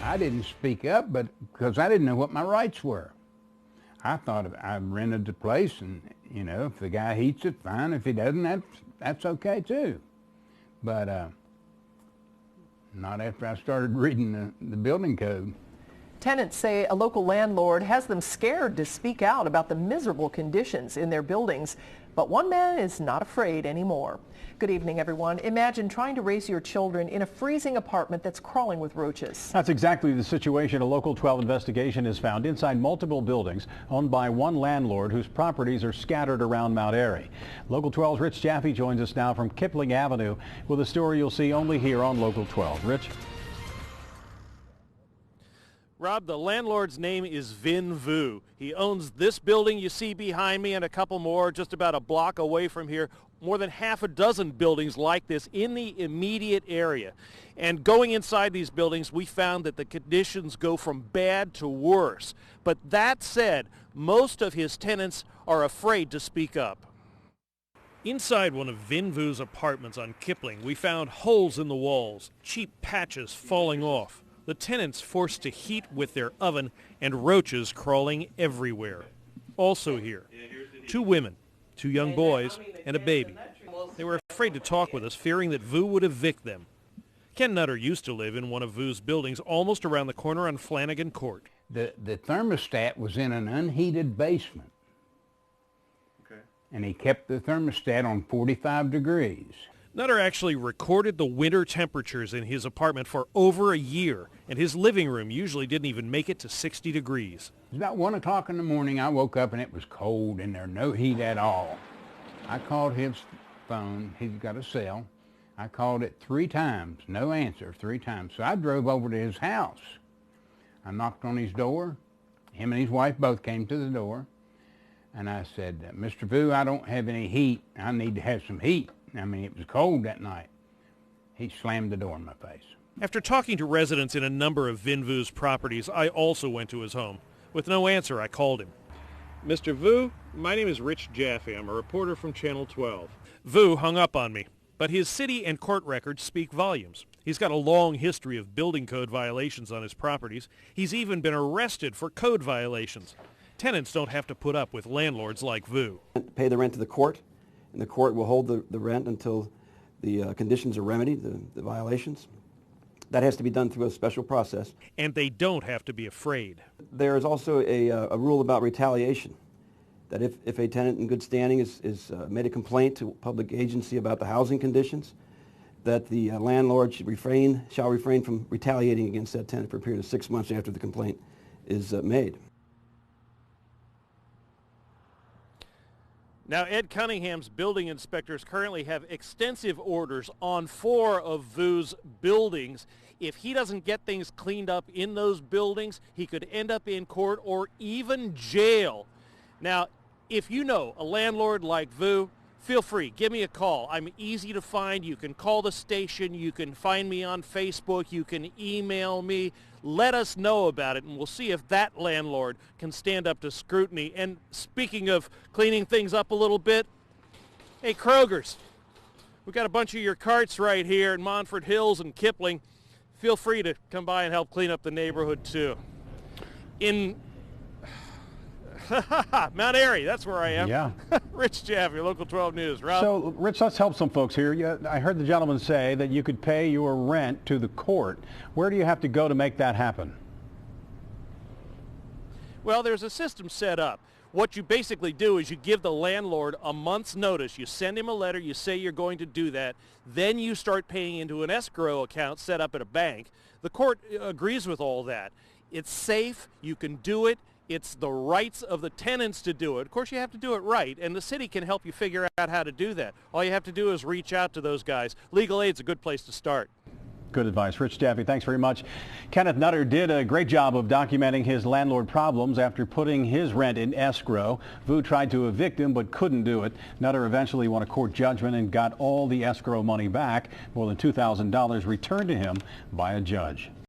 I didn't speak up, but because I didn't know what my rights were. I thought I rented the place, and you know, if the guy heats it, fine. If he doesn't, that's okay too. But not after I started reading the building code. Tenants say a local landlord has them scared to speak out about the miserable conditions in their buildings. But one man is not afraid anymore. Good evening, everyone. Imagine trying to raise your children in a freezing apartment that's crawling with roaches. That's exactly the situation a Local 12 investigation has found inside multiple buildings owned by one landlord whose properties are scattered around Mount Airy. Local 12's Rich Jaffe joins us now from Kipling Avenue with a story you'll see only here on Local 12. Rich? Rob, the landlord's name is Vinh Vu. He owns this building you see behind me and a couple more just about a block away from here. More than half a dozen buildings like this in the immediate area. And going inside these buildings, we found that the conditions go from bad to worse. But that said, most of his tenants are afraid to speak up. Inside one of Vinh Vu's apartments on Kipling, we found holes in the walls, cheap patches falling off. The tenants forced to heat with their oven and roaches crawling everywhere. Also here, two women, two young boys, and a baby. They were afraid to talk with us, fearing that Vu would evict them. Ken Nutter used to live in one of Vu's buildings almost around the corner on Flanagan Court. The thermostat was in an unheated basement. Okay. And he kept the thermostat on 45 degrees. Nutter actually recorded the winter temperatures in his apartment for over a year, and his living room usually didn't even make it to 60 degrees. It was about 1 o'clock in the morning. I woke up and it was cold in there, no heat at all. I called his phone. He's got a cell. I called it 3 times, no answer 3 times. So I drove over to his house. I knocked on his door. Him and his wife both came to the door. And I said, Mr. Vu, I don't have any heat. I need to have some heat. I mean, it was cold that night. He slammed the door in my face. After talking to residents in a number of Vinh Vu's properties, I also went to his home. With no answer, I called him. Mr. Vu, my name is Rich Jaffe. I'm a reporter from Channel 12. Vu hung up on me, but his city and court records speak volumes. He's got a long history of building code violations on his properties. He's even been arrested for code violations. Tenants don't have to put up with landlords like Vu. Pay the rent to the court, and the court will hold the rent until the conditions are remedied, the violations. That has to be done through a special process. And they don't have to be afraid. There is also a rule about retaliation, that if a tenant in good standing is made a complaint to a public agency about the housing conditions, that the landlord shall refrain from retaliating against that tenant for a period of 6 months after the complaint is made. Now, Ed Cunningham's building inspectors currently have extensive orders on 4 of Vu's buildings. If he doesn't get things cleaned up in those buildings, he could end up in court or even jail. Now, if you know a landlord like Vu, feel free, give me a call. I'm easy to find. You can call the station. You can find me on Facebook. You can email me. Let us know about it, and we'll see if that landlord can stand up to scrutiny. And speaking of cleaning things up a little bit, hey, Kroger's, we got a bunch of your carts right here in Montford Hills and Kipling. Feel free to come by and help clean up the neighborhood, too. In Mount Airy, that's where I am. Yeah. Rich Jaffe, Local 12 News. Rob? So, Rich, let's help some folks here. I heard the gentleman say that you could pay your rent to the court. Where do you have to go to make that happen? Well, there's a system set up. What you basically do is you give the landlord a month's notice. You send him a letter. You say you're going to do that. Then you start paying into an escrow account set up at a bank. The court agrees with all that. It's safe. You can do it. It's the rights of the tenants to do it. Of course, you have to do it right, and the city can help you figure out how to do that. All you have to do is reach out to those guys. Legal aid's a good place to start. Good advice. Rich Jaffe, thanks very much. Kenneth Nutter did a great job of documenting his landlord problems after putting his rent in escrow. Vu tried to evict him but couldn't do it. Nutter eventually won a court judgment and got all the escrow money back, more than $2,000 returned to him by a judge.